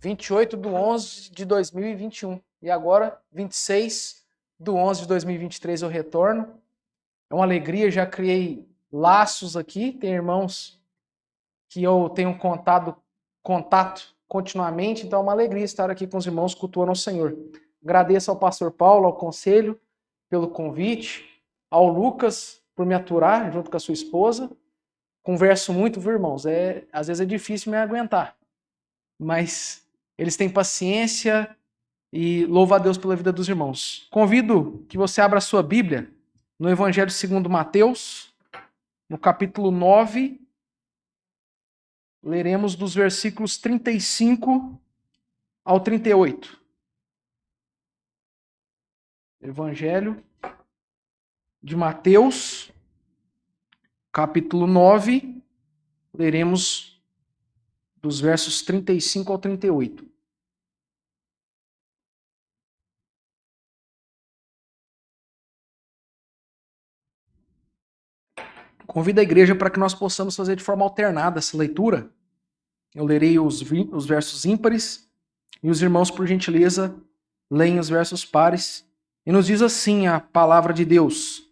28/11 de 2021. E agora, 26/11 de 2023, eu retorno. É uma alegria, já criei laços aqui. Tem irmãos que eu tenho contato continuamente, então é uma alegria estar aqui com os irmãos cultuando ao Senhor. Agradeço ao pastor Paulo, ao conselho, pelo convite, ao Lucas por me aturar junto com a sua esposa. Converso muito, viu, irmãos? Às vezes é difícil me aguentar, mas eles têm paciência e louvo a Deus pela vida dos irmãos. Convido que você abra a sua Bíblia no Evangelho segundo Mateus, no capítulo 9, leremos dos versículos 35 ao 38. Evangelho de Mateus, capítulo 9, leremos dos versos 35 ao 38. Convido a igreja para que nós possamos fazer de forma alternada essa leitura. Eu lerei os versos ímpares e os irmãos, por gentileza, leem os versos pares. E nos diz assim a palavra de Deus: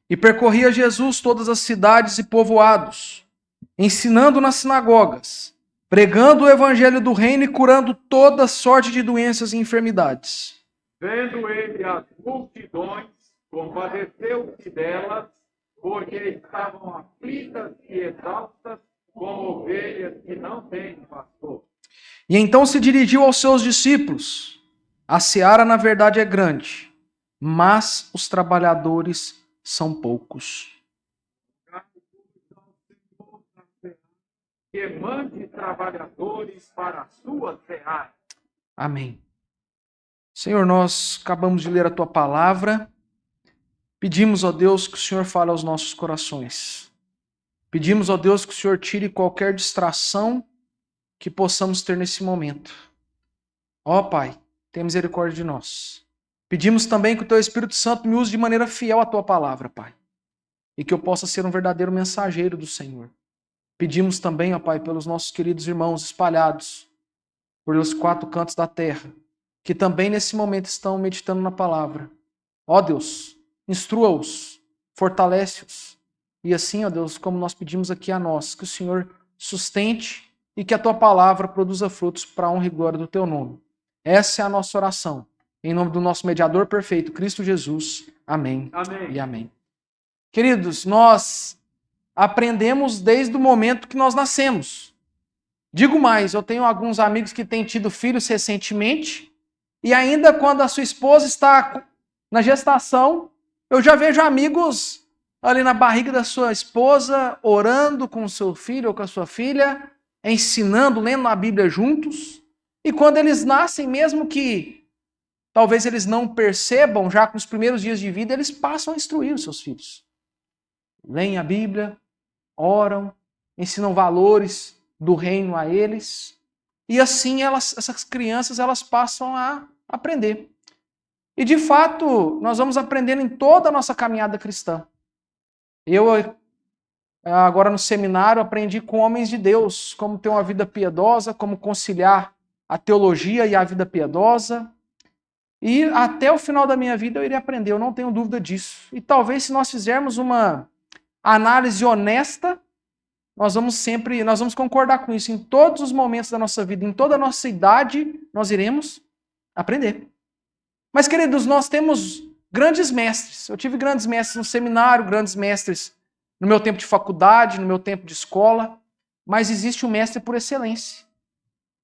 E percorria Jesus todas as cidades e povoados, ensinando nas sinagogas, pregando o evangelho do reino e curando toda sorte de doenças e enfermidades. Vendo ele as multidões, compadeceu-se delas, porque estavam aflitas e exaustas, como ovelhas que não têm pastor. E então se dirigiu aos seus discípulos: A seara, na verdade, é grande, mas os trabalhadores são poucos. Que mande trabalhadores para a sua seara. Amém. Senhor, nós acabamos de ler a Tua palavra. Pedimos, ó Deus, que o Senhor fale aos nossos corações. Pedimos, ó Deus, que o Senhor tire qualquer distração que possamos ter nesse momento. Ó Pai, tenha misericórdia de nós. Pedimos também que o Teu Espírito Santo me use de maneira fiel à Tua palavra, Pai. E que eu possa ser um verdadeiro mensageiro do Senhor. Pedimos também, ó Pai, pelos nossos queridos irmãos espalhados pelos 4 cantos da terra, que também nesse momento estão meditando na palavra. Ó Deus, instrua-os, fortalece-os. E assim, ó Deus, como nós pedimos aqui a nós, que o Senhor sustente e que a Tua palavra produza frutos para a honra e glória do Teu nome. Essa é a nossa oração. Em nome do nosso mediador perfeito, Cristo Jesus. Amém. Amém. E amém. Queridos, nós aprendemos desde o momento que nós nascemos. Digo mais, eu tenho alguns amigos que têm tido filhos recentemente, e ainda quando a sua esposa está na gestação, eu já vejo amigos ali na barriga da sua esposa, orando com o seu filho ou com a sua filha, ensinando, lendo a Bíblia juntos. E quando eles nascem, mesmo que talvez eles não percebam, já com os primeiros dias de vida, eles passam a instruir os seus filhos. Leem a Bíblia, oram, ensinam valores do reino a eles. E assim essas crianças elas passam a aprender. E de fato, nós vamos aprendendo em toda a nossa caminhada cristã. Eu, agora no seminário, aprendi com homens de Deus como ter uma vida piedosa, como conciliar a teologia e a vida piedosa. E até o final da minha vida eu irei aprender, eu não tenho dúvida disso. E talvez se nós fizermos uma análise honesta, nós vamos concordar com isso. Em todos os momentos da nossa vida, em toda a nossa idade, nós iremos aprender. Mas, queridos, nós temos grandes mestres. Eu tive grandes mestres no seminário, grandes mestres no meu tempo de faculdade, no meu tempo de escola. Mas existe um mestre por excelência.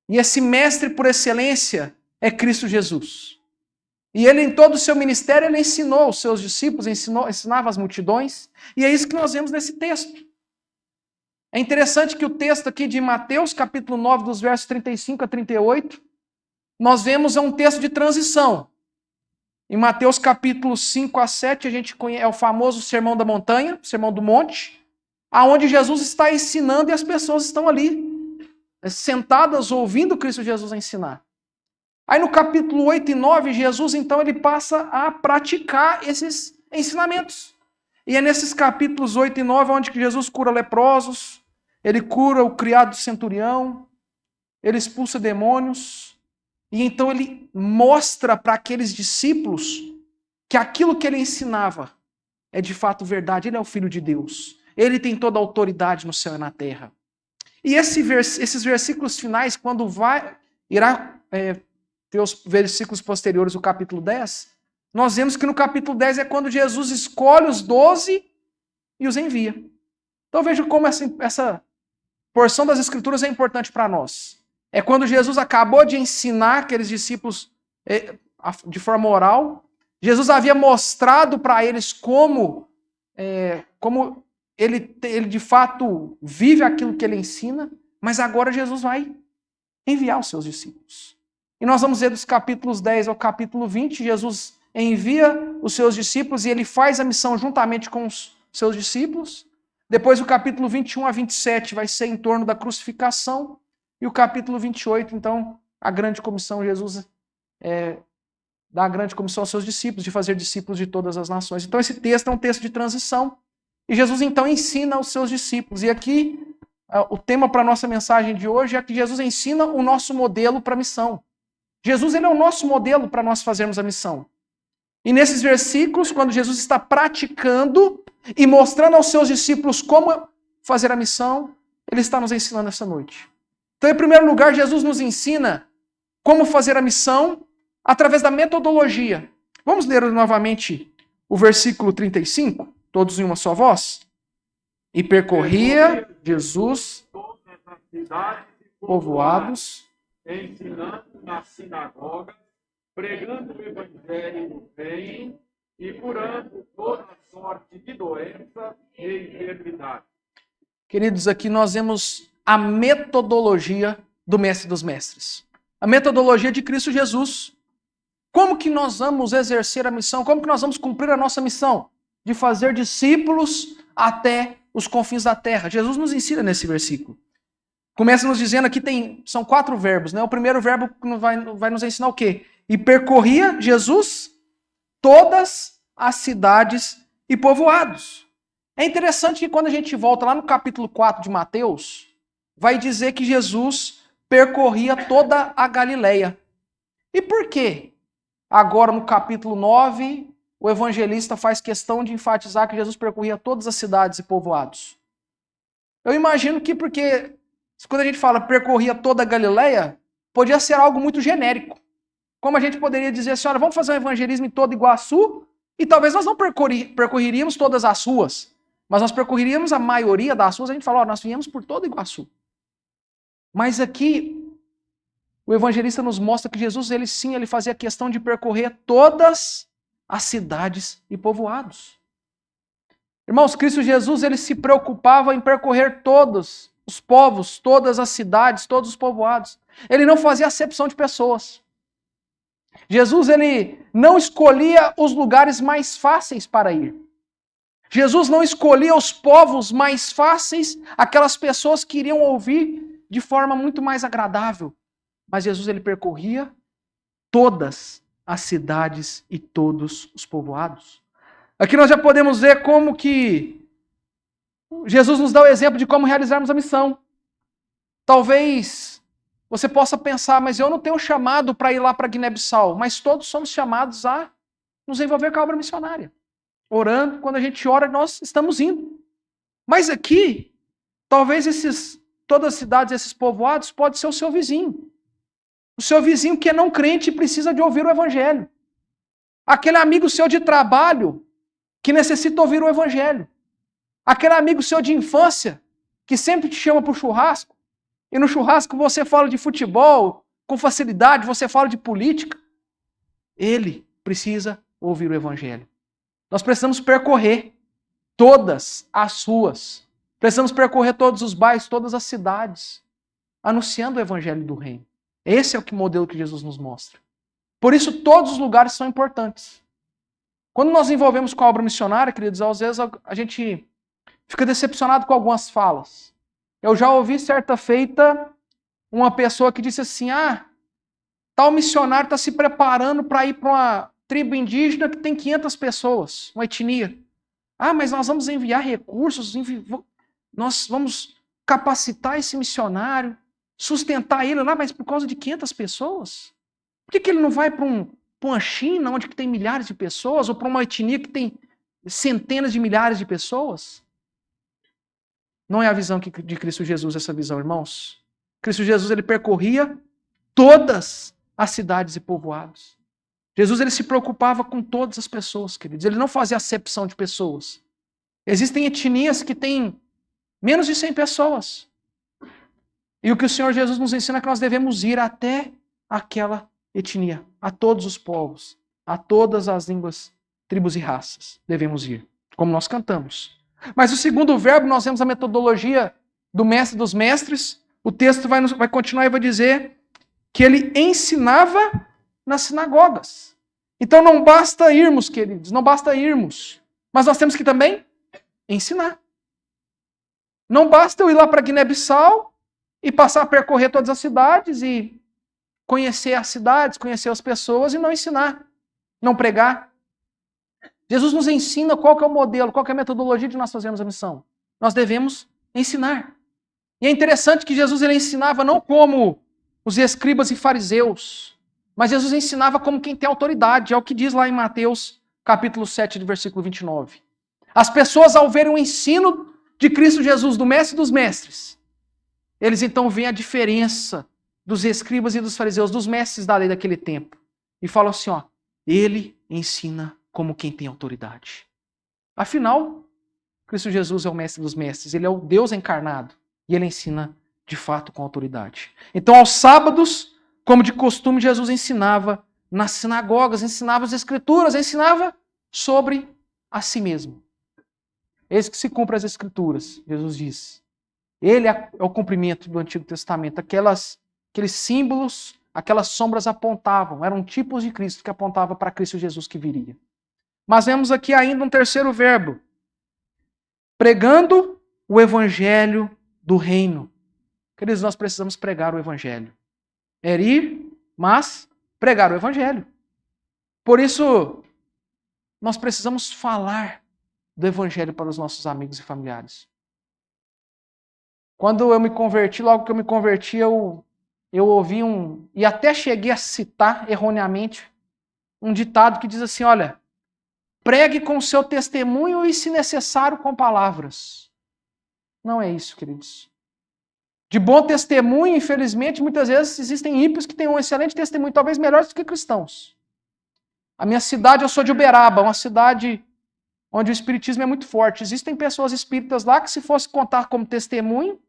E esse mestre por excelência é Cristo Jesus. E ele, em todo o seu ministério, ele ensinou os seus discípulos, ensinava as multidões. E é isso que nós vemos nesse texto. É interessante que o texto aqui de Mateus, capítulo 9, dos versos 35 a 38, nós vemos um texto de transição. Em Mateus capítulo 5 a 7, a gente conhece, é o famoso Sermão da Montanha, Sermão do Monte, aonde Jesus está ensinando e as pessoas estão ali, sentadas, ouvindo Cristo Jesus ensinar. Aí no capítulo 8 e 9, Jesus então ele passa a praticar esses ensinamentos. E é nesses capítulos 8 e 9 onde Jesus cura leprosos, ele cura o criado do centurião, ele expulsa demônios, e então ele mostra para aqueles discípulos que aquilo que ele ensinava é de fato verdade. Ele é o Filho de Deus. Ele tem toda a autoridade no céu e na terra. E esses versículos finais, quando irá ter os versículos posteriores, o capítulo 10, nós vemos que no capítulo 10 é quando Jesus escolhe os 12 e os envia. Então veja como essa porção das Escrituras é importante para nós. É quando Jesus acabou de ensinar aqueles discípulos de forma oral. Jesus havia mostrado para eles como ele de fato vive aquilo que ele ensina, mas agora Jesus vai enviar os seus discípulos. E nós vamos ver dos capítulos 10 ao capítulo 20, Jesus envia os seus discípulos e ele faz a missão juntamente com os seus discípulos. Depois o capítulo 21 a 27 vai ser em torno da crucificação. E o capítulo 28, então, a grande comissão, Jesus dá a grande comissão aos seus discípulos, de fazer discípulos de todas as nações. Então esse texto é um texto de transição. E Jesus então ensina aos seus discípulos. E aqui, o tema para a nossa mensagem de hoje é que Jesus ensina o nosso modelo para a missão. Jesus ele é o nosso modelo para nós fazermos a missão. E nesses versículos, quando Jesus está praticando e mostrando aos seus discípulos como fazer a missão, ele está nos ensinando essa noite. Então, em primeiro lugar, Jesus nos ensina como fazer a missão através da metodologia. Vamos ler novamente o versículo 35, todos em uma só voz? E percorria Jesus todas as cidades e povoados, ensinando nas sinagogas, pregando o evangelho do bem e curando toda sorte de doença e enfermidade. Queridos, aqui nós vemos a metodologia do Mestre dos Mestres. A metodologia de Cristo Jesus. Como que nós vamos exercer a missão? Como que nós vamos cumprir a nossa missão? De fazer discípulos até os confins da terra. Jesus nos ensina nesse versículo. Começa nos dizendo aqui, são 4 verbos, né? O primeiro verbo vai nos ensinar o quê? E percorria Jesus todas as cidades e povoados. É interessante que quando a gente volta lá no capítulo 4 de Mateus, vai dizer que Jesus percorria toda a Galileia. E por quê? Agora no capítulo 9, o evangelista faz questão de enfatizar que Jesus percorria todas as cidades e povoados. Eu imagino que porque quando a gente fala percorria toda a Galileia, podia ser algo muito genérico. Como a gente poderia dizer assim, olha, vamos fazer um evangelismo em todo Iguaçu, e talvez nós não percorreríamos todas as ruas, mas nós percorreríamos a maioria das ruas, a gente fala, nós viemos por todo Iguaçu. Mas aqui, o evangelista nos mostra que Jesus, ele fazia questão de percorrer todas as cidades e povoados. Irmãos, Cristo Jesus, ele se preocupava em percorrer todos os povos, todas as cidades, todos os povoados. Ele não fazia acepção de pessoas. Jesus, ele não escolhia os lugares mais fáceis para ir. Jesus não escolhia os povos mais fáceis, aquelas pessoas que iriam ouvir de forma muito mais agradável. Mas Jesus, ele percorria todas as cidades e todos os povoados. Aqui nós já podemos ver como que Jesus nos dá o exemplo de como realizarmos a missão. Talvez você possa pensar, mas eu não tenho chamado para ir lá para Guiné-Bissau, mas todos somos chamados a nos envolver com a obra missionária. Orando, quando a gente ora, nós estamos indo. Mas aqui, talvez todas as cidades, esses povoados, pode ser o seu vizinho. O seu vizinho que é não crente e precisa de ouvir o evangelho. Aquele amigo seu de trabalho que necessita ouvir o evangelho. Aquele amigo seu de infância que sempre te chama para o churrasco. E no churrasco você fala de futebol, com facilidade, você fala de política. Ele precisa ouvir o evangelho. Nós precisamos percorrer todas as ruas. Precisamos percorrer todos os bairros, todas as cidades, anunciando o evangelho do reino. Esse é o modelo que Jesus nos mostra. Por isso, todos os lugares são importantes. Quando nós envolvemos com a obra missionária, queridos, às vezes a gente fica decepcionado com algumas falas. Eu já ouvi certa feita uma pessoa que disse assim, tal missionário está se preparando para ir para uma tribo indígena que tem 500 pessoas, uma etnia. Mas nós vamos enviar recursos, nós vamos capacitar esse missionário. sustentar ele lá, mas por causa de 500 pessoas? Por que ele não vai para uma China, onde tem milhares de pessoas, ou para uma etnia que tem centenas de milhares de pessoas? Não é a visão de Cristo Jesus essa visão, irmãos. Cristo Jesus, ele percorria todas as cidades e povoados. Jesus, ele se preocupava com todas as pessoas, queridos. Ele não fazia acepção de pessoas. Existem etnias que têm menos de 100 pessoas. E o que o Senhor Jesus nos ensina é que nós devemos ir até aquela etnia, a todos os povos, a todas as línguas, tribos e raças. Devemos ir, como nós cantamos. Mas o segundo verbo, nós temos a metodologia do mestre dos mestres. O texto vai continuar e vai dizer que ele ensinava nas sinagogas. Então não basta irmos, queridos, não basta irmos. Mas nós temos que também ensinar. Não basta eu ir lá para Guiné-Bissau e passar a percorrer todas as cidades e conhecer as cidades, conhecer as pessoas e não ensinar, não pregar. Jesus nos ensina qual que é o modelo, qual que é a metodologia de nós fazermos a missão. Nós devemos ensinar. E é interessante que Jesus ele ensinava não como os escribas e fariseus, mas Jesus ensinava como quem tem autoridade. É o que diz lá em Mateus capítulo 7, do versículo 29. As pessoas, ao verem o ensino de Cristo Jesus, do mestre dos mestres, eles então veem a diferença dos escribas e dos fariseus, dos mestres da lei daquele tempo. E falam assim, ó, ele ensina como quem tem autoridade. Afinal, Cristo Jesus é o mestre dos mestres, ele é o Deus encarnado e ele ensina de fato com autoridade. Então, aos sábados, como de costume, Jesus ensinava nas sinagogas, ensinava as escrituras, ensinava sobre a si mesmo. Eis que se cumpre as escrituras, Jesus diz. Ele é o cumprimento do Antigo Testamento, aqueles símbolos, aquelas sombras apontavam, eram tipos de Cristo que apontavam para Cristo Jesus que viria. Mas vemos aqui ainda um terceiro verbo. Pregando o evangelho do reino. Queridos, nós precisamos pregar o evangelho. É ir, mas pregar o evangelho. Por isso, nós precisamos falar do evangelho para os nossos amigos e familiares. Quando eu me converti, logo que eu me converti, eu ouvi e até cheguei a citar erroneamente, um ditado que diz assim, olha, pregue com o seu testemunho e, se necessário, com palavras. Não é isso, queridos. De bom testemunho, infelizmente, muitas vezes existem ímpios que têm um excelente testemunho, talvez melhores do que cristãos. A minha cidade, eu sou de Uberaba, uma cidade onde o espiritismo é muito forte. Existem pessoas espíritas lá que, se fosse contar como testemunho,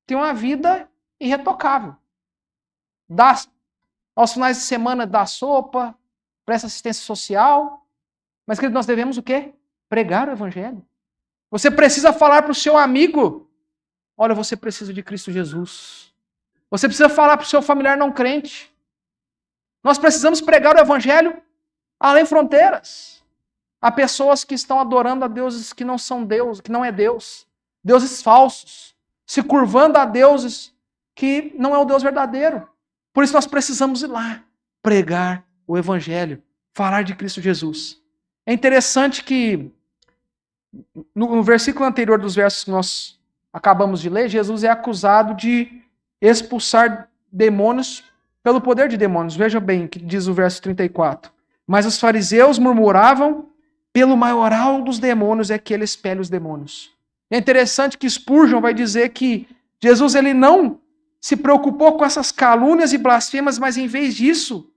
têm uma vida irretocável. Aos finais de semana dá sopa, presta assistência social. Mas, querido, nós devemos o quê? Pregar o evangelho. Você precisa falar para o seu amigo, olha, você precisa de Cristo Jesus. Você precisa falar para o seu familiar não crente. Nós precisamos pregar o evangelho além fronteiras. Há pessoas que estão adorando a deuses que não são Deus, que não é Deus. Deuses falsos. Se curvando a deuses que não é o Deus verdadeiro. Por isso nós precisamos ir lá, pregar o evangelho, falar de Cristo Jesus. É interessante que no versículo anterior dos versos que nós acabamos de ler, Jesus é acusado de expulsar demônios pelo poder de demônios. Veja bem o que diz o verso 34. Mas os fariseus murmuravam, pelo maioral dos demônios é que ele expele os demônios. É interessante que Spurgeon vai dizer que Jesus ele não se preocupou com essas calúnias e blasfemas, mas em vez disso,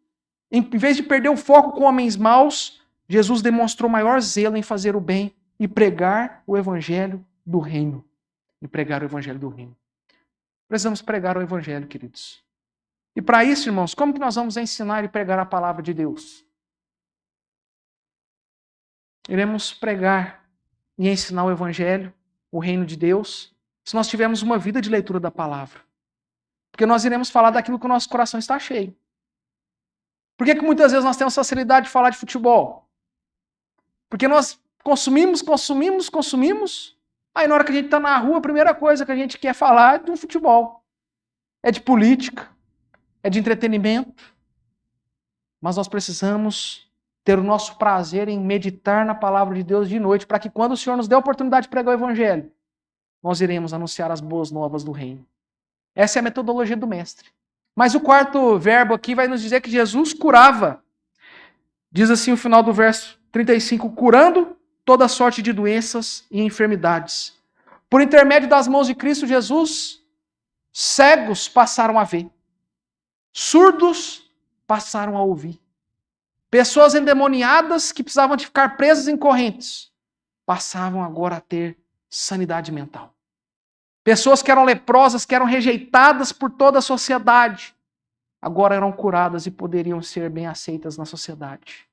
em vez de perder o foco com homens maus, Jesus demonstrou maior zelo em fazer o bem e pregar o evangelho do reino. E pregar o evangelho do reino. Precisamos pregar o evangelho, queridos. E para isso, irmãos, como que nós vamos ensinar e pregar a palavra de Deus? Iremos pregar e ensinar o evangelho, o reino de Deus, se nós tivermos uma vida de leitura da palavra. Porque nós iremos falar daquilo que o nosso coração está cheio. Por que muitas vezes nós temos facilidade de falar de futebol? Porque nós consumimos, aí na hora que a gente está na rua, a primeira coisa que a gente quer falar é de um futebol. É de política, é de entretenimento. Mas nós precisamos ter o nosso prazer em meditar na palavra de Deus de noite, para que quando o Senhor nos der a oportunidade de pregar o evangelho, nós iremos anunciar as boas novas do reino. Essa é a metodologia do mestre. Mas o quarto verbo aqui vai nos dizer que Jesus curava. Diz assim o final do verso 35, curando toda sorte de doenças e enfermidades. Por intermédio das mãos de Cristo Jesus, cegos passaram a ver. Surdos passaram a ouvir. Pessoas endemoniadas que precisavam de ficar presas em correntes passavam agora a ter sanidade mental. Pessoas que eram leprosas, que eram rejeitadas por toda a sociedade, agora eram curadas e poderiam ser bem aceitas na sociedade.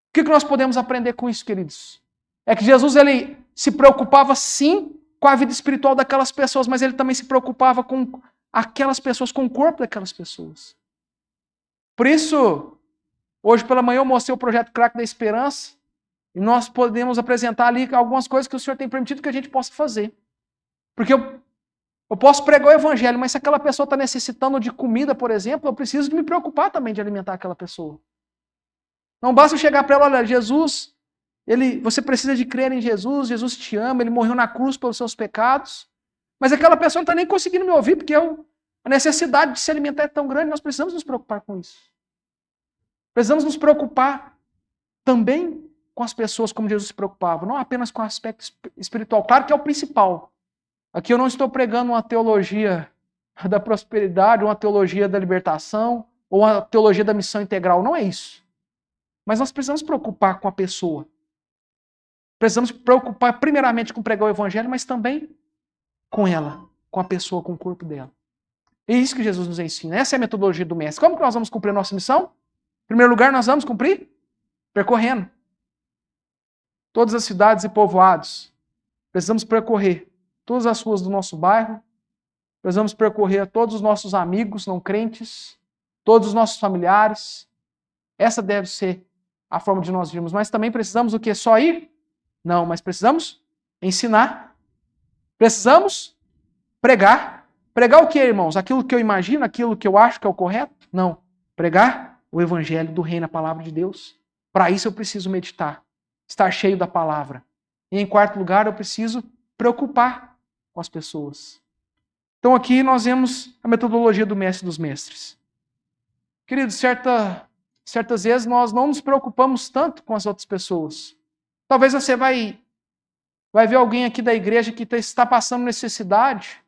O que nós podemos aprender com isso, queridos? É que Jesus ele se preocupava sim com a vida espiritual daquelas pessoas, mas ele também se preocupava com aquelas pessoas, com o corpo daquelas pessoas. Por isso, hoje pela manhã eu mostrei o projeto Crack da Esperança e nós podemos apresentar ali algumas coisas que o Senhor tem permitido que a gente possa fazer. Porque eu posso pregar o evangelho, mas se aquela pessoa está necessitando de comida, por exemplo, eu preciso me preocupar também de alimentar aquela pessoa. Não basta eu chegar para ela, olha, Jesus, você precisa de crer em Jesus, Jesus te ama, ele morreu na cruz pelos seus pecados, mas aquela pessoa não está nem conseguindo me ouvir, porque a necessidade de se alimentar é tão grande, nós precisamos nos preocupar com isso. Precisamos nos preocupar também com as pessoas como Jesus se preocupava, não apenas com o aspecto espiritual, claro que é o principal. Aqui eu não estou pregando uma teologia da prosperidade, uma teologia da libertação, ou uma teologia da missão integral, não é isso. Mas nós precisamos preocupar com a pessoa. Precisamos preocupar primeiramente com pregar o evangelho, mas também com ela, com a pessoa, com o corpo dela. É isso que Jesus nos ensina. Essa é a metodologia do mestre. Como que nós vamos cumprir a nossa missão? Em primeiro lugar, nós vamos cumprir percorrendo todas as cidades e povoados. Precisamos percorrer todas as ruas do nosso bairro. Precisamos percorrer todos os nossos amigos não crentes, todos os nossos familiares. Essa deve ser a forma de nós irmos. Mas também precisamos o quê? Só ir? Não, mas precisamos ensinar. Precisamos pregar. Pregar o quê, irmãos? Aquilo que eu imagino, aquilo que eu acho que é o correto? Não. Pregar o evangelho do reino, a palavra de Deus. Para isso eu preciso meditar, estar cheio da palavra. E em quarto lugar, eu preciso preocupar com as pessoas. Então aqui nós vemos a metodologia do mestre dos mestres. Queridos, certas vezes nós não nos preocupamos tanto com as outras pessoas. Talvez você vai ver alguém aqui da igreja que está passando necessidade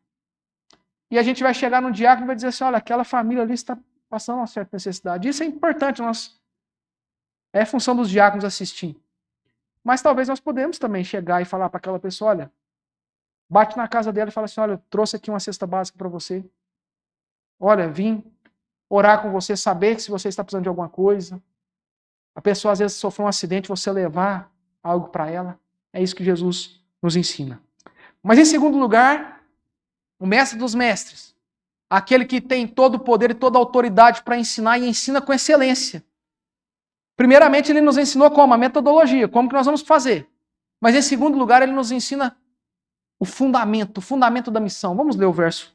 e a gente vai chegar no diácono e vai dizer assim, olha, aquela família ali está passando uma certa necessidade. Isso é importante, é função dos diáconos assistir. Mas talvez nós podemos também chegar e falar para aquela pessoa, olha, bate na casa dela e fala assim, olha, eu trouxe aqui uma cesta básica para você. Olha, vim orar com você, saber se você está precisando de alguma coisa. A pessoa às vezes sofreu um acidente, você levar algo para ela. É isso que Jesus nos ensina. Mas em segundo lugar, o mestre dos mestres, aquele que tem todo o poder e toda a autoridade para ensinar e ensina com excelência. Primeiramente, ele nos ensinou como? A metodologia, como que nós vamos fazer. Mas em segundo lugar, ele nos ensina o fundamento da missão. Vamos ler o verso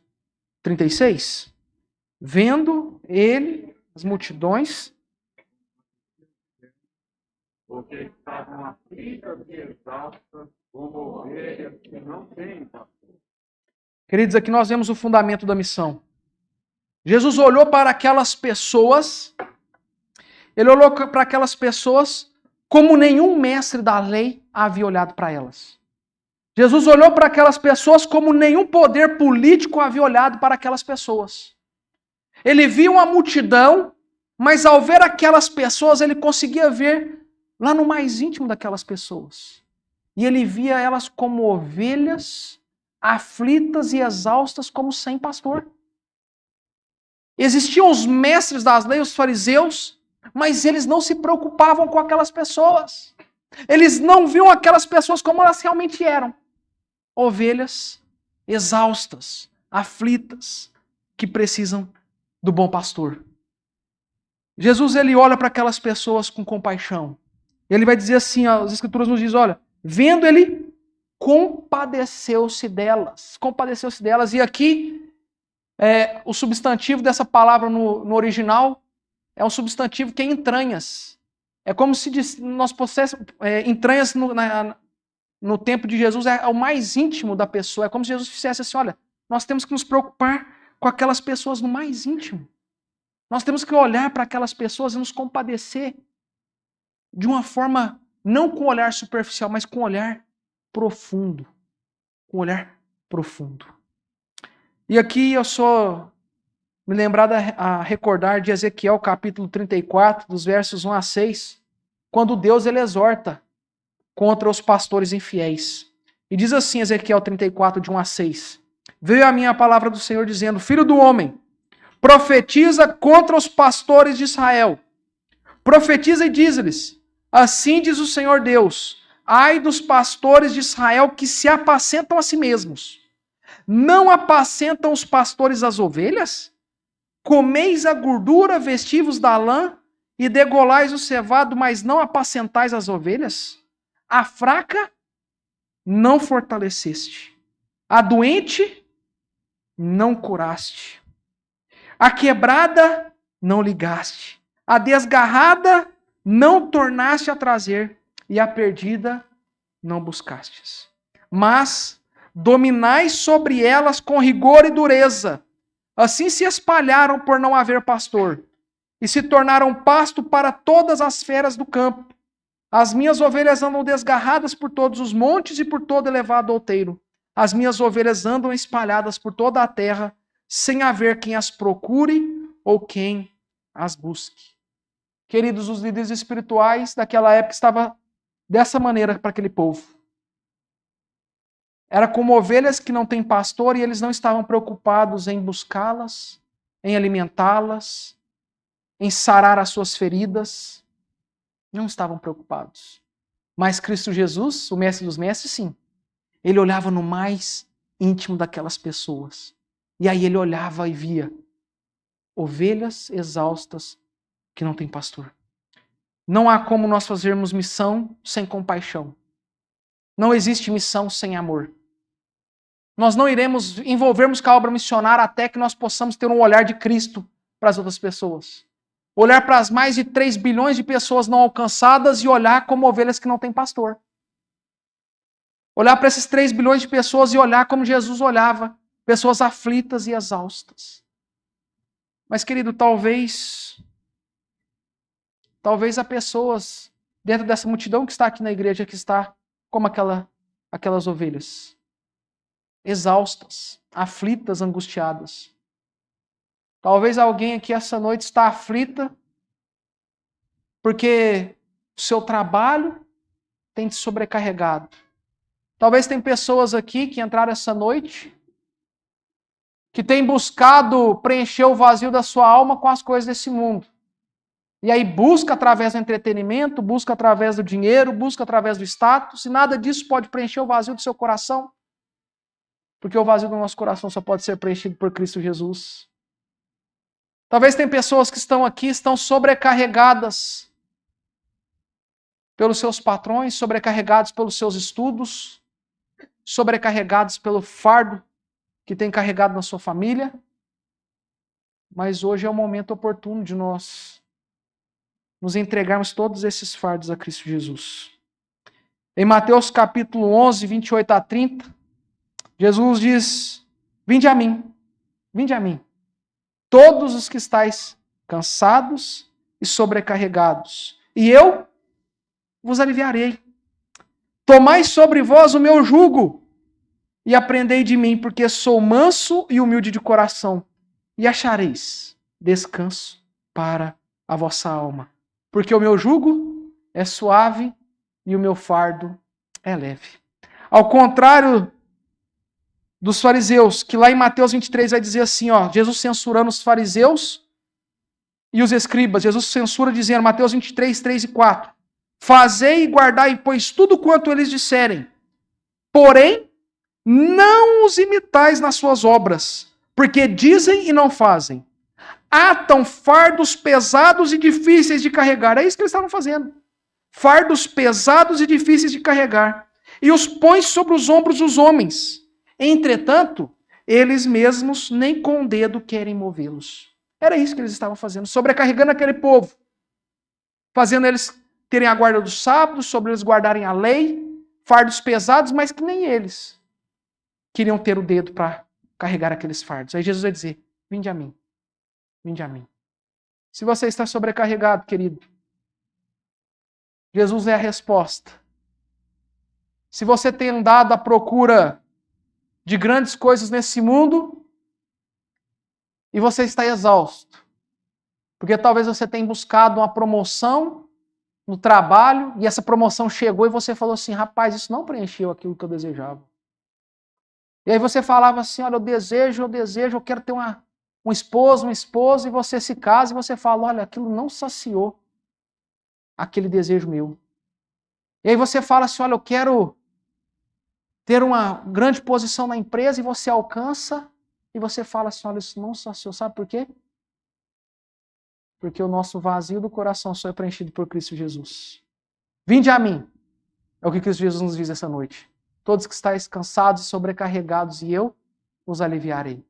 36? Vendo ele, as multidões, porque estavam aflitas e exaustas, como ovelhas que não têm pastor. Queridos, aqui nós vemos o fundamento da missão. Jesus olhou para aquelas pessoas, ele olhou para aquelas pessoas como nenhum mestre da lei havia olhado para elas. Jesus olhou para aquelas pessoas como nenhum poder político havia olhado para aquelas pessoas. Ele viu uma multidão, mas ao ver aquelas pessoas, ele conseguia ver lá no mais íntimo daquelas pessoas. E ele via elas como ovelhas, aflitas e exaustas, como sem pastor. Existiam os mestres das leis, os fariseus, mas eles não se preocupavam com aquelas pessoas. Eles não viam aquelas pessoas como elas realmente eram. Ovelhas exaustas, aflitas, que precisam do bom pastor. Jesus, ele olha para aquelas pessoas com compaixão. Ele vai dizer assim, as escrituras nos dizem, olha, vendo ele, compadeceu-se delas. Compadeceu-se delas. E aqui, o substantivo dessa palavra no original é um substantivo que é entranhas. É como se nós pudéssemos... entranhas no tempo de Jesus é o mais íntimo da pessoa. É como se Jesus dissesse assim, olha, nós temos que nos preocupar com aquelas pessoas no mais íntimo. Nós temos que olhar para aquelas pessoas e nos compadecer de uma forma, não com um olhar superficial, mas com um olhar profundo. Com um olhar profundo. E aqui eu sou me lembrado a recordar de Ezequiel capítulo 34, dos versos 1 a 6, quando Deus ele exorta contra os pastores infiéis. E diz assim, Ezequiel 34, de 1 a 6, veio a mim a palavra do Senhor dizendo, filho do homem, profetiza contra os pastores de Israel. Profetiza e diz-lhes, assim diz o Senhor Deus, ai dos pastores de Israel que se apacentam a si mesmos. Não apacentam os pastores as ovelhas? Comeis a gordura, vestivos da lã, e degolais o cevado, mas não apacentais as ovelhas? A fraca não fortaleceste, a doente não curaste, a quebrada não ligaste, a desgarrada não tornaste a trazer, e a perdida não buscastes. Mas dominais sobre elas com rigor e dureza. Assim se espalharam por não haver pastor, e se tornaram pasto para todas as feras do campo. As minhas ovelhas andam desgarradas por todos os montes e por todo elevado outeiro. As minhas ovelhas andam espalhadas por toda a terra, sem haver quem as procure ou quem as busque. Queridos, os líderes espirituais daquela época estavam dessa maneira para aquele povo. Era como ovelhas que não têm pastor e eles não estavam preocupados em buscá-las, em alimentá-las, em sarar as suas feridas. Não estavam preocupados. Mas Cristo Jesus, o mestre dos mestres, sim. Ele olhava no mais íntimo daquelas pessoas. E aí ele olhava e via ovelhas exaustas que não têm pastor. Não há como nós fazermos missão sem compaixão. Não existe missão sem amor. Nós não iremos envolvermos com a obra missionária até que nós possamos ter um olhar de Cristo para as outras pessoas. Olhar para as mais de 3 bilhões de pessoas não alcançadas e olhar como ovelhas que não têm pastor. Olhar para esses 3 bilhões de pessoas e olhar como Jesus olhava, pessoas aflitas e exaustas. Mas, querido, talvez há pessoas dentro dessa multidão que está aqui na igreja, que está como aquelas ovelhas. Exaustas, aflitas, angustiadas. Talvez alguém aqui essa noite está aflita porque o seu trabalho tem te sobrecarregado. Talvez tem pessoas aqui que entraram essa noite que têm buscado preencher o vazio da sua alma com as coisas desse mundo. E aí busca através do entretenimento, busca através do dinheiro, busca através do status, e nada disso pode preencher o vazio do seu coração. Porque o vazio do nosso coração só pode ser preenchido por Cristo Jesus. Talvez tem pessoas que estão aqui, estão sobrecarregadas pelos seus patrões, sobrecarregados pelos seus estudos, sobrecarregados pelo fardo que tem carregado na sua família. Mas hoje é o momento oportuno de nós nos entregarmos todos esses fardos a Cristo Jesus. Em Mateus capítulo 11, 28 a 30, Jesus diz, vinde a mim, todos os que estáis cansados e sobrecarregados, e eu vos aliviarei. Tomai sobre vós o meu jugo e aprendei de mim, porque sou manso e humilde de coração, e achareis descanso para a vossa alma. Porque o meu jugo é suave e o meu fardo é leve. Ao contrário dos fariseus, que lá em Mateus 23 vai dizer assim, ó, Jesus censurando os fariseus e os escribas. Jesus censura dizendo, Mateus 23, 3 e 4, fazei e guardai, pois tudo quanto eles disserem, porém, não os imitais nas suas obras, porque dizem e não fazem. Atam fardos pesados e difíceis de carregar. É isso que eles estavam fazendo. Fardos pesados e difíceis de carregar. E os põe sobre os ombros dos homens. Entretanto, eles mesmos nem com o dedo querem movê-los. Era isso que eles estavam fazendo, sobrecarregando aquele povo. Fazendo eles terem a guarda dos sábados, sobre eles guardarem a lei, fardos pesados, mas que nem eles queriam ter o dedo para carregar aqueles fardos. Aí Jesus vai dizer, Vinde a mim. Vinde a mim. Se você está sobrecarregado, querido, Jesus é a resposta. Se você tem andado à procura de grandes coisas nesse mundo e você está exausto, porque talvez você tenha buscado uma promoção no trabalho e essa promoção chegou e você falou assim, rapaz, isso não preencheu aquilo que eu desejava. E aí você falava assim, olha, eu desejo, eu quero ter um esposo, uma esposa, e você se casa e você fala, olha, aquilo não saciou aquele desejo meu. E aí você fala assim, olha, eu quero ter uma grande posição na empresa e você alcança e você fala assim, olha, isso não saciou. Sabe por quê? Porque o nosso vazio do coração só é preenchido por Cristo Jesus. Vinde a mim. É o que Cristo Jesus nos diz essa noite. Todos que estáis cansados e sobrecarregados, e eu os aliviarei.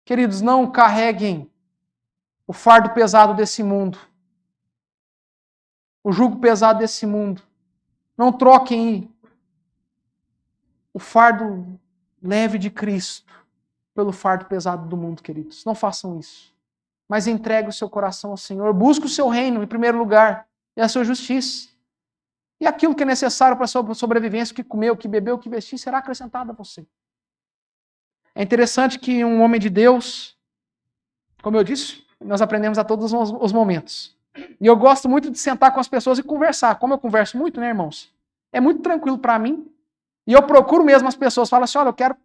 Queridos, não carreguem o fardo pesado desse mundo. O jugo pesado desse mundo. Não troquem o fardo leve de Cristo pelo fardo pesado do mundo, queridos. Não façam isso. Mas entregue o seu coração ao Senhor. Busque o seu reino em primeiro lugar e a sua justiça. E aquilo que é necessário para a sua sobrevivência, o que comer, o que beber, o que vestir, será acrescentado a você. É interessante que um homem de Deus, como eu disse, nós aprendemos a todos os momentos. E eu gosto muito de sentar com as pessoas e conversar. Como eu converso muito, né, irmãos? É muito tranquilo para mim. E eu procuro mesmo as pessoas. Falo assim, olha, eu quero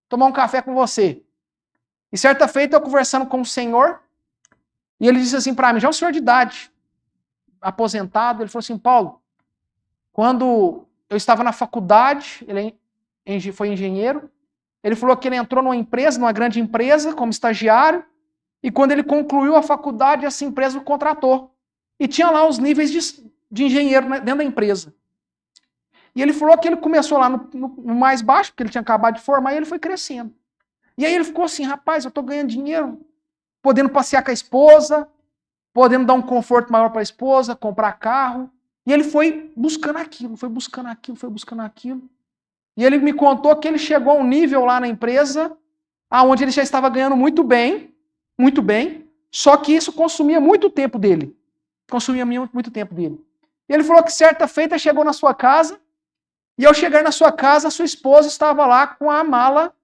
tomar um café com você. E certa feita eu conversando com o Senhor, e ele disse assim para mim, já é um senhor de idade, aposentado, ele falou assim, Paulo, quando eu estava na faculdade, ele foi engenheiro, ele falou que ele entrou numa empresa, numa grande empresa, como estagiário, e quando ele concluiu a faculdade, essa empresa o contratou. E tinha lá os níveis de engenheiro dentro da empresa. E ele falou que ele começou lá no mais baixo, porque ele tinha acabado de formar, e ele foi crescendo. E aí ele ficou assim, rapaz, eu estou ganhando dinheiro, podendo passear com a esposa, podendo dar um conforto maior para a esposa, comprar carro. E ele foi buscando aquilo, foi buscando aquilo, foi buscando aquilo. E ele me contou que ele chegou a um nível lá na empresa, onde ele já estava ganhando muito bem, só que isso consumia muito tempo dele. Consumia muito tempo dele. E ele falou que certa feita chegou na sua casa, e ao chegar na sua casa, a sua esposa estava lá com a mala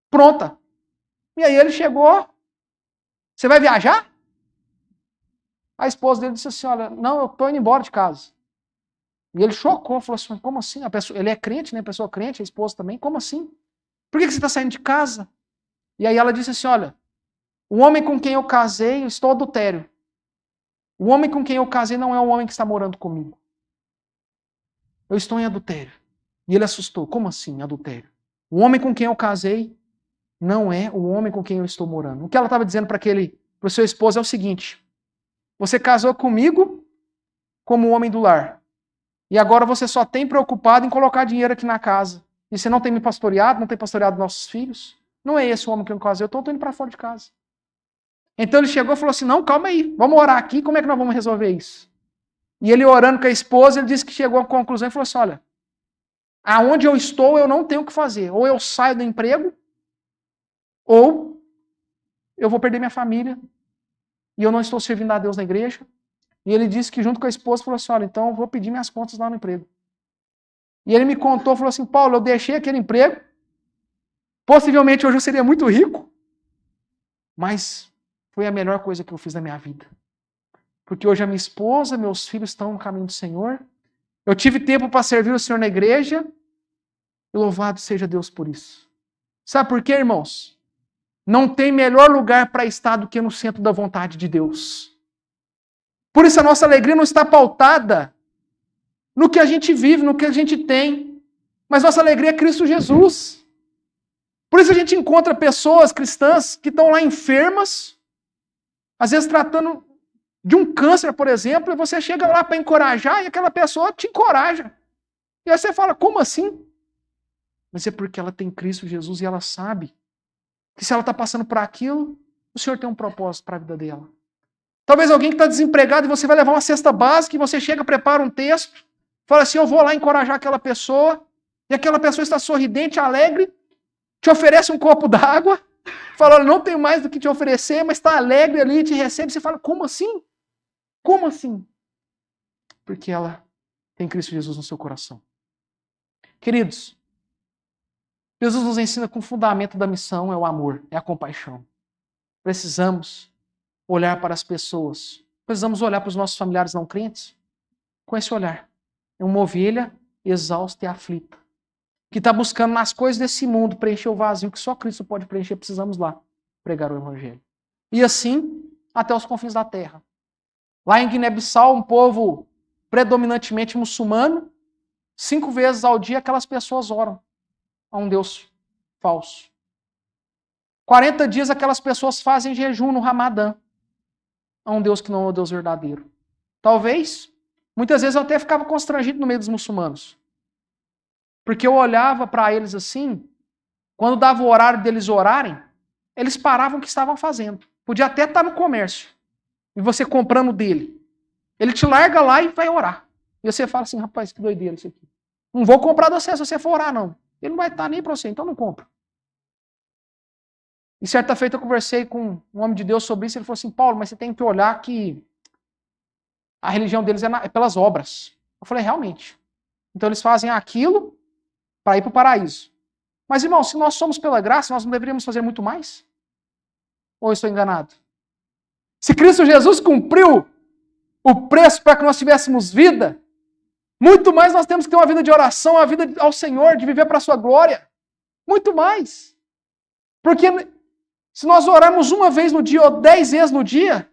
pronta. E aí ele chegou, você vai viajar? A esposa dele disse assim, olha, não, eu estou indo embora de casa. E ele chocou, falou assim, como assim? Ele é crente, né? Pessoa crente, a esposa também, como assim? Por que você está saindo de casa? E aí ela disse assim, olha, o homem com quem eu casei, eu estou adultério. O homem com quem eu casei não é o homem que está morando comigo. Eu estou em adultério. E ele assustou, como assim adultério? O homem com quem eu casei não é o homem com quem eu estou morando. O que ela estava dizendo para o seu esposo é o seguinte, você casou comigo como homem do lar. E agora você só tem preocupado em colocar dinheiro aqui na casa. E você não tem me pastoreado, não tem pastoreado nossos filhos. Não é esse o homem que eu casei, eu estou indo para fora de casa. Então ele chegou e falou assim, não, calma aí, vamos orar aqui, como é que nós vamos resolver isso? E ele orando com a esposa, ele disse que chegou à conclusão e falou assim, olha, aonde eu estou eu não tenho o que fazer. Ou eu saio do emprego, ou eu vou perder minha família, e eu não estou servindo a Deus na igreja. E ele disse que junto com a esposa, falou assim, olha, então eu vou pedir minhas contas lá no emprego. E ele me contou, falou assim, Paulo, eu deixei aquele emprego, possivelmente hoje eu seria muito rico, mas foi a melhor coisa que eu fiz na minha vida. Porque hoje a minha esposa, meus filhos estão no caminho do Senhor, eu tive tempo para servir o Senhor na igreja, e louvado seja Deus por isso. Sabe por quê, irmãos? Não tem melhor lugar para estar do que no centro da vontade de Deus. Por isso a nossa alegria não está pautada no que a gente vive, no que a gente tem. Mas nossa alegria é Cristo Jesus. Por isso a gente encontra pessoas cristãs que estão lá enfermas, às vezes tratando de um câncer, por exemplo, e você chega lá para encorajar e aquela pessoa te encoraja. E aí você fala, como assim? Mas é porque ela tem Cristo Jesus e ela sabe que se ela está passando por aquilo, o Senhor tem um propósito para a vida dela. Talvez alguém que está desempregado e você vai levar uma cesta básica e você chega, prepara um texto, fala assim, eu vou lá encorajar aquela pessoa, e aquela pessoa está sorridente, alegre, te oferece um copo d'água, Fala, olha, não tenho mais do que te oferecer, mas está alegre ali, te recebe. Você fala, como assim? Como assim? Porque ela tem Cristo Jesus no seu coração. Queridos, Jesus nos ensina que o fundamento da missão é o amor, é a compaixão. Precisamos olhar para as pessoas. Precisamos olhar para os nossos familiares não crentes com esse olhar. É uma ovelha exausta e aflita, que está buscando nas coisas desse mundo preencher o vazio que só Cristo pode preencher. Precisamos lá pregar o evangelho. E assim, até os confins da terra. Lá em Guiné-Bissau, um povo predominantemente muçulmano, 5 vezes ao dia aquelas pessoas oram a um Deus falso. 40 dias aquelas pessoas fazem jejum no Ramadã a um Deus que não é o Deus verdadeiro. Talvez, muitas vezes eu até ficava constrangido no meio dos muçulmanos. Porque eu olhava para eles assim, quando dava o horário deles orarem, eles paravam o que estavam fazendo. Podia até estar no comércio, e você comprando dele. Ele te larga lá e vai orar. E você fala assim, rapaz, que doideira isso aqui. Não vou comprar de você se você for orar, não. Ele não vai estar nem para você, então não compra. E certa feita eu conversei com um homem de Deus sobre isso, ele falou assim, Paulo, mas você tem que olhar que a religião deles é pelas obras. Eu falei, realmente. Então eles fazem aquilo para ir para o paraíso. Mas, irmão, se nós somos pela graça, nós não deveríamos fazer muito mais? Ou eu estou enganado? Se Cristo Jesus cumpriu o preço para que nós tivéssemos vida, muito mais nós temos que ter uma vida de oração, uma vida ao Senhor, de viver para a sua glória. Muito mais. Porque se nós orarmos uma vez no dia ou 10 vezes no dia,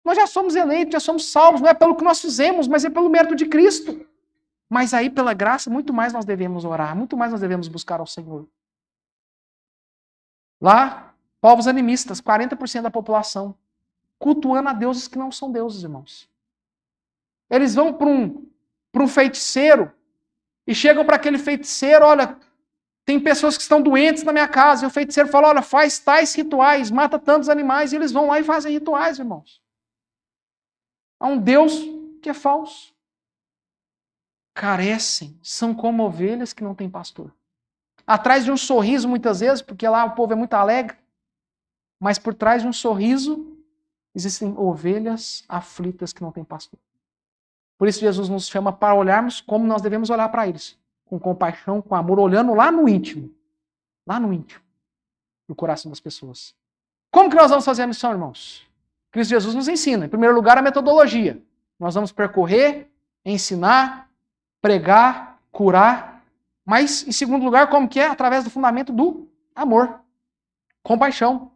nós já somos eleitos, já somos salvos. Não é pelo que nós fizemos, mas é pelo mérito de Cristo. Mas aí, pela graça, muito mais nós devemos orar, muito mais nós devemos buscar ao Senhor. Lá, povos animistas, 40% da população, cultuando a deuses que não são deuses, irmãos. Eles vão para um feiticeiro e chegam para aquele feiticeiro, olha, tem pessoas que estão doentes na minha casa, e o feiticeiro fala, olha, faz tais rituais, mata tantos animais, e eles vão lá e fazem rituais, irmãos. Há um Deus que é falso. Carecem, são como ovelhas que não têm pastor. Atrás de um sorriso, muitas vezes, porque lá o povo é muito alegre, mas por trás de um sorriso, existem ovelhas aflitas que não têm pastor. Por isso Jesus nos chama para olharmos como nós devemos olhar para eles. Com compaixão, com amor, olhando lá no íntimo. Lá no íntimo. No coração das pessoas. Como que nós vamos fazer a missão, irmãos? Cristo Jesus nos ensina. Em primeiro lugar, a metodologia. Nós vamos percorrer, ensinar, pregar, curar. Mas, em segundo lugar, como que é? Através do fundamento do amor. Compaixão.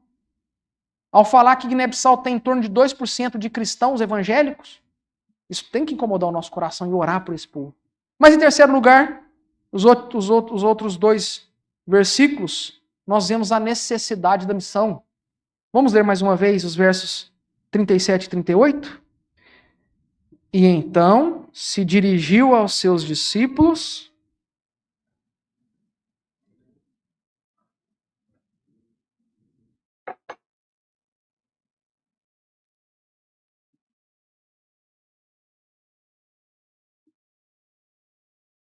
Ao falar que Guiné-Bissau tem em torno de 2% de cristãos evangélicos, isso tem que incomodar o nosso coração e orar por esse povo. Mas, em terceiro lugar, os outros 2 versículos, nós vemos a necessidade da missão. Vamos ler mais uma vez os versos 37 e 38? E então se dirigiu aos seus discípulos.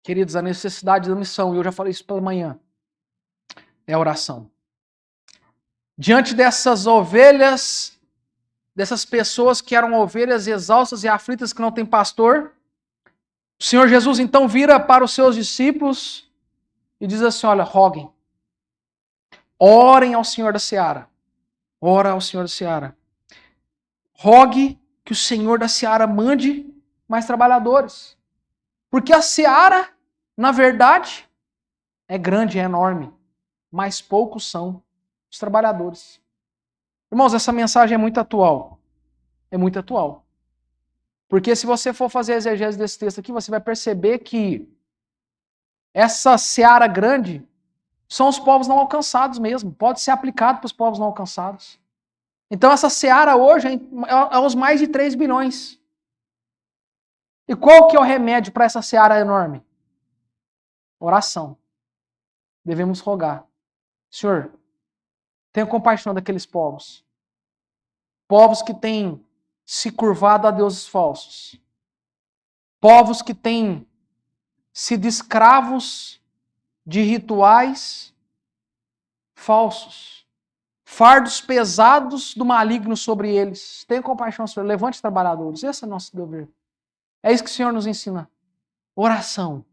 Queridos, a necessidade da missão, e eu já falei isso pela manhã, é a oração. Diante dessas ovelhas, dessas pessoas que eram ovelhas exaustas e aflitas que não têm pastor, o Senhor Jesus então vira para os seus discípulos e diz assim, olha, roguem, orem ao Senhor da Seara, ora ao Senhor da Seara, rogue que o Senhor da Seara mande mais trabalhadores, porque a Seara, na verdade, é grande, é enorme, mas poucos são os trabalhadores. Irmãos, essa mensagem é muito atual. É muito atual. Porque se você for fazer a exegese desse texto aqui, você vai perceber que essa seara grande são os povos não alcançados mesmo. Pode ser aplicado para os povos não alcançados. Então essa seara hoje é os mais de 3 bilhões. E qual que é o remédio para essa seara enorme? Oração. Devemos rogar. Senhor, tenha compaixão daqueles povos. Povos que têm se curvado a deuses falsos. Povos que têm sido escravos de rituais falsos, fardos pesados do maligno sobre eles. Tenha compaixão, Senhor. Levante os trabalhadores. Esse é o nosso dever. É isso que o Senhor nos ensina. Oração.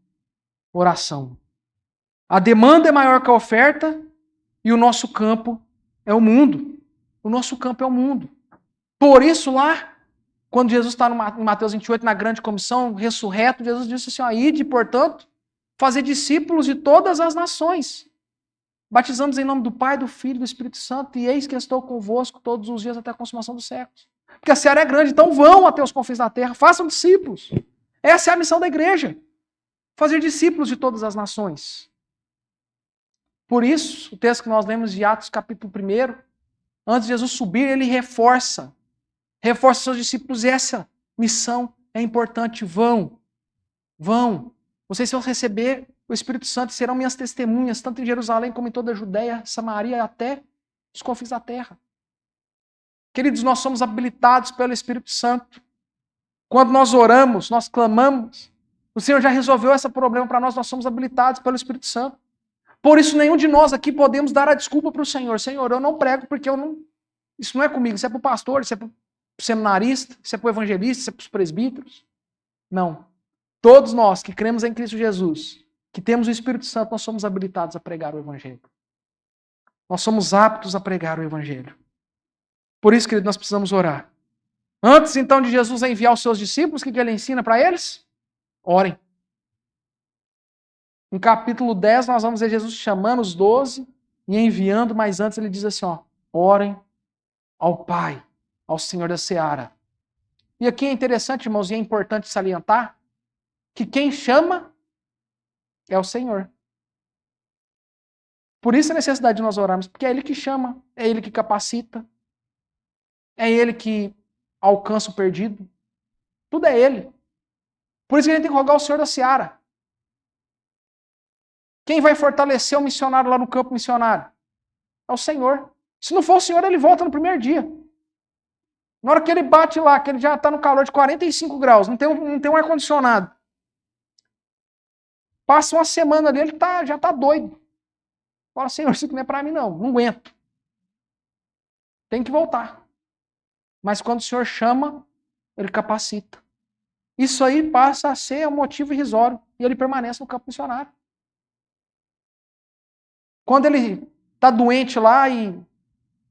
Oração. A demanda é maior que a oferta e o nosso campo é o mundo. O nosso campo é o mundo. Por isso lá, quando Jesus está em Mateus 28, na grande comissão, ressurreto, Jesus disse assim, ide, portanto, fazer discípulos de todas as nações, batizando-os em nome do Pai, do Filho e do Espírito Santo, e eis que estou convosco todos os dias até a consumação dos séculos. Porque a seara é grande, então vão até os confins da terra, façam discípulos. Essa é a missão da igreja, fazer discípulos de todas as nações. Por isso, o texto que nós lemos de Atos capítulo 1, antes de Jesus subir, ele reforça seus discípulos, e essa missão é importante. Vão. Vocês vão receber o Espírito Santo e serão minhas testemunhas, tanto em Jerusalém como em toda a Judéia, Samaria e até os confins da terra. Queridos, nós somos habilitados pelo Espírito Santo. Quando nós oramos, nós clamamos, o Senhor já resolveu esse problema para nós, nós somos habilitados pelo Espírito Santo. Por isso, nenhum de nós aqui podemos dar a desculpa para o Senhor. Senhor, eu não prego porque isso não é comigo, isso é para o pastor, isso é para o seminarista, isso é para o evangelista, isso é para os presbíteros. Não. Todos nós que cremos em Cristo Jesus, que temos o Espírito Santo, nós somos habilitados a pregar o Evangelho. Nós somos aptos a pregar o Evangelho. Por isso, querido, nós precisamos orar. Antes, então, de Jesus enviar os seus discípulos, o que ele ensina para eles? Orem. Em capítulo 10, nós vamos ver Jesus chamando os 12 e enviando, mas antes ele diz assim, orem ao Pai, ao Senhor da Seara. E aqui é interessante, irmãos, e é importante salientar, que quem chama é o Senhor. Por isso a necessidade de nós orarmos, porque é Ele que chama, é Ele que capacita, é Ele que alcança o perdido. Tudo é Ele. Por isso que a gente tem que rogar o Senhor da Seara. Quem vai fortalecer o missionário lá no campo missionário? É o Senhor. Se não for o Senhor, ele volta no primeiro dia. Na hora que ele bate lá, que ele já está no calor de 45 graus, não tem um ar-condicionado. Passa uma semana ali, ele já está doido. Fala, Senhor, isso aqui não é para mim não aguento. Tem que voltar. Mas quando o Senhor chama, ele capacita. Isso aí passa a ser um motivo irrisório e ele permanece no campo missionário. Quando ele está doente lá e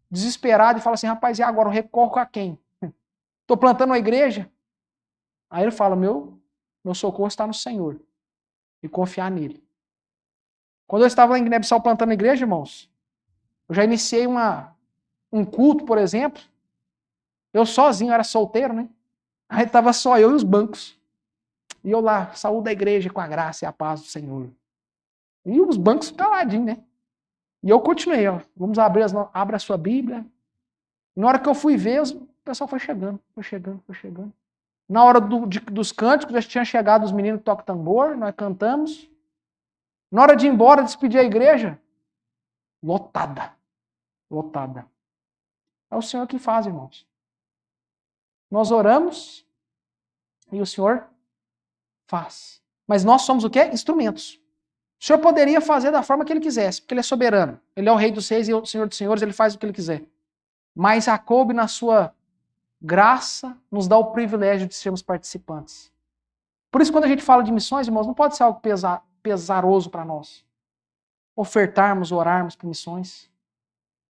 desesperado e fala assim, rapaz, e agora eu recorro a quem? Estou plantando uma igreja? Aí ele fala, meu socorro está no Senhor. E confiar nele. Quando eu estava lá em Guiné-Bissau plantando a igreja, irmãos, eu já iniciei um culto, por exemplo, eu sozinho, era solteiro, né? Aí estava só eu e os bancos. E eu lá, saúde da igreja com a graça e a paz do Senhor. E os bancos caladinhos, né? E eu continuei, vamos abrir abra a sua Bíblia. E na hora que eu fui ver, o pessoal foi chegando. Na hora dos cânticos, já tinha chegado os meninos que tocam tambor, nós cantamos. Na hora de ir embora, despedir a igreja, lotada. É o Senhor que faz, irmãos. Nós oramos e o Senhor faz. Mas nós somos o quê? Instrumentos. O Senhor poderia fazer da forma que Ele quisesse, porque Ele é soberano. Ele é o Rei dos Reis e o Senhor dos Senhores, Ele faz o que Ele quiser. Mas a coube na sua graça nos dá o privilégio de sermos participantes. Por isso, quando a gente fala de missões, irmãos, não pode ser algo pesaroso para nós. Ofertarmos, orarmos por missões.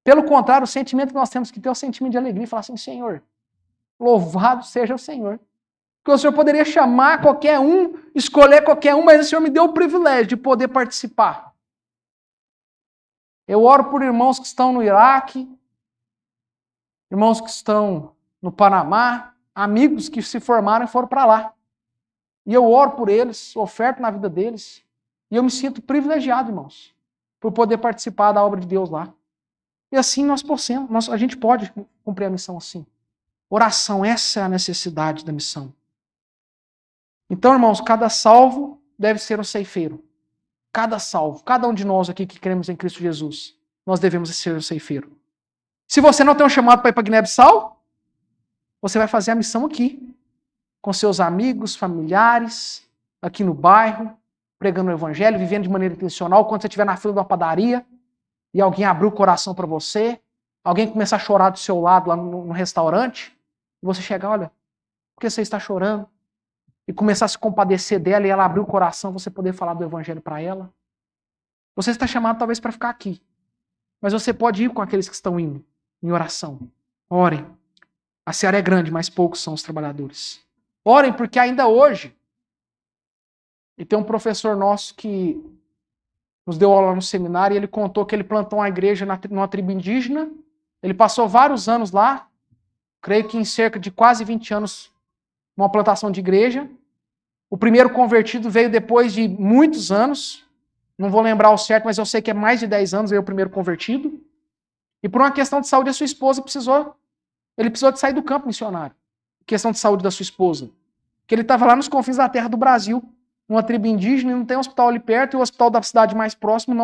Pelo contrário, o sentimento que nós temos que ter é o sentimento de alegria. Falar assim, Senhor, louvado seja o Senhor. Porque o Senhor poderia chamar qualquer um, escolher qualquer um, mas o Senhor me deu o privilégio de poder participar. Eu oro por irmãos que estão no Iraque, irmãos que estão no Panamá, amigos que se formaram e foram para lá. E eu oro por eles, oferto na vida deles. E eu me sinto privilegiado, irmãos, por poder participar da obra de Deus lá. E assim a gente pode cumprir a missão assim. Oração, essa é a necessidade da missão. Então, irmãos, cada salvo deve ser um ceifeiro. Cada salvo, cada um de nós aqui que cremos em Cristo Jesus, nós devemos ser um ceifeiro. Se você não tem um chamado para ir para Guiné-Bissau, você vai fazer a missão aqui, com seus amigos, familiares, aqui no bairro, pregando o evangelho, vivendo de maneira intencional, quando você estiver na fila de uma padaria, e alguém abrir o coração para você, alguém começar a chorar do seu lado lá no restaurante, e você chegar, olha, por que você está chorando? E começar a se compadecer dela e ela abrir o coração, você poder falar do evangelho para ela. Você está chamado talvez para ficar aqui, mas você pode ir com aqueles que estão indo em oração. Orem. A seara é grande, mas poucos são os trabalhadores. Orem, porque ainda hoje, e tem um professor nosso que nos deu aula no seminário, e ele contou que ele plantou uma igreja numa tribo indígena, ele passou vários anos lá, creio que em cerca de quase 20 anos, uma plantação de igreja. O primeiro convertido veio depois de muitos anos, não vou lembrar o certo, mas eu sei que é mais de 10 anos veio o primeiro convertido. E por uma questão de saúde, a sua esposa ele precisou de sair do campo missionário. Questão de saúde da sua esposa. Porque ele estava lá nos confins da terra do Brasil, numa tribo indígena, e não tem um hospital ali perto, e o hospital da cidade mais próximo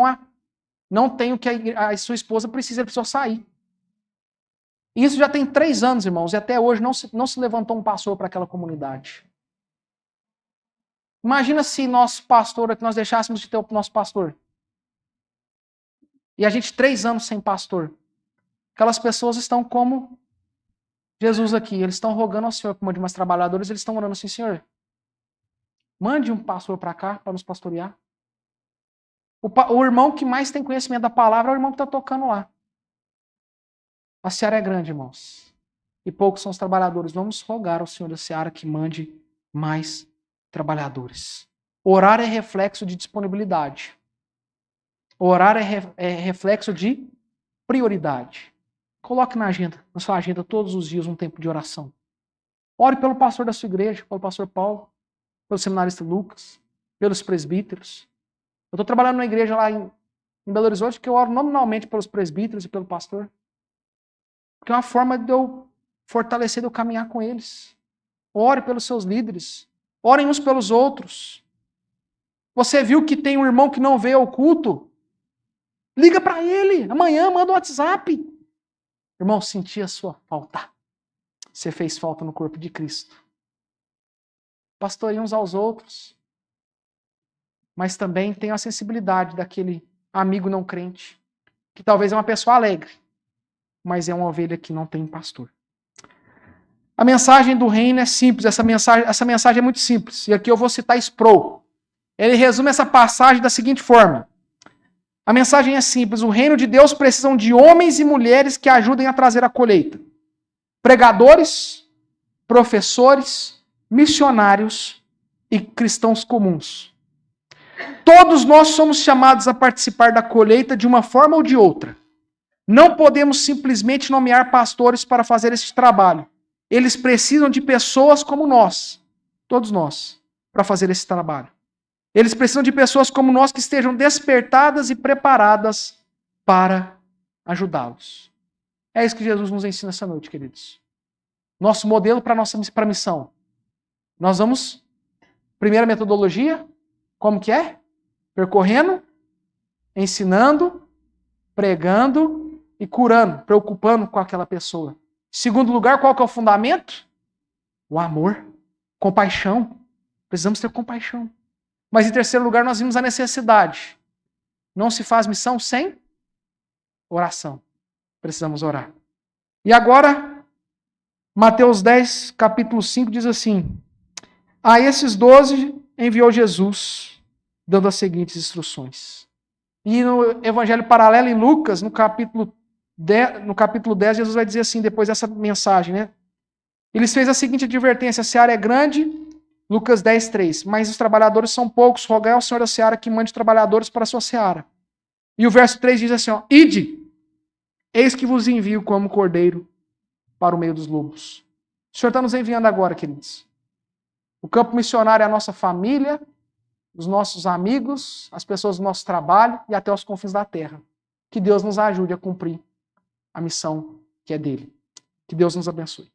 não tem o que a sua esposa precisa, ele precisou sair. E isso já tem 3 anos, irmãos, e até hoje não se levantou um pastor para aquela comunidade. Imagina se nosso pastor, que nós deixássemos de ter o nosso pastor. E a gente 3 anos sem pastor. Aquelas pessoas estão como Jesus aqui, eles estão rogando ao Senhor, como de umas trabalhadoras, eles estão orando assim, Senhor, mande um pastor para cá, para nos pastorear. O irmão que mais tem conhecimento da palavra é o irmão que está tocando lá. A seara é grande, irmãos. E poucos são os trabalhadores. Vamos rogar ao Senhor da seara que mande mais trabalhadores. Orar é reflexo de disponibilidade. Orar é reflexo de prioridade. Coloque na sua agenda todos os dias um tempo de oração. Ore pelo pastor da sua igreja, pelo pastor Paulo, pelo seminarista Lucas, pelos presbíteros. Eu estou trabalhando numa igreja lá em Belo Horizonte que eu oro nominalmente pelos presbíteros e pelo pastor. Porque é uma forma de eu fortalecer, de eu caminhar com eles. Ore pelos seus líderes. Orem uns pelos outros. Você viu que tem um irmão que não veio ao culto? Liga para ele. Amanhã manda um WhatsApp. Irmão, senti a sua falta. Você fez falta no corpo de Cristo. Pastoreiem uns aos outros. Mas também tenham a sensibilidade daquele amigo não crente, que talvez é uma pessoa alegre, mas é uma ovelha que não tem um pastor. A mensagem do reino é simples, essa mensagem é muito simples. E aqui eu vou citar Sproul. Ele resume essa passagem da seguinte forma. A mensagem é simples, o reino de Deus precisa de homens e mulheres que ajudem a trazer a colheita. Pregadores, professores, missionários e cristãos comuns. Todos nós somos chamados a participar da colheita de uma forma ou de outra. Não podemos simplesmente nomear pastores para fazer esse trabalho. Eles precisam de pessoas como nós, todos nós, para fazer esse trabalho. Eles precisam de pessoas como nós que estejam despertadas e preparadas para ajudá-los. É isso que Jesus nos ensina essa noite, queridos. Nosso modelo para a missão. Nós vamos, primeira metodologia, como que é? Percorrendo, ensinando, pregando e curando, preocupando com aquela pessoa. Segundo lugar, qual que é o fundamento? O amor, compaixão. Precisamos ter compaixão. Mas em terceiro lugar, nós vimos a necessidade. Não se faz missão sem oração. Precisamos orar. E agora, Mateus 10, capítulo 5, diz assim: a esses 12 enviou Jesus, dando as seguintes instruções. E no Evangelho Paralelo, em Lucas, no capítulo 10, Jesus vai dizer assim, depois dessa mensagem, né? Ele fez a seguinte advertência: a seara é grande, Lucas 10, 3. Mas os trabalhadores são poucos, rogai ao Senhor da seara que mande trabalhadores para a sua seara. E o verso 3 diz assim, ó, ide, eis que vos envio como cordeiro para o meio dos lobos. O Senhor está nos enviando agora, queridos. O campo missionário é a nossa família, os nossos amigos, as pessoas do nosso trabalho e até os confins da terra. Que Deus nos ajude a cumprir a missão que é dele. Que Deus nos abençoe.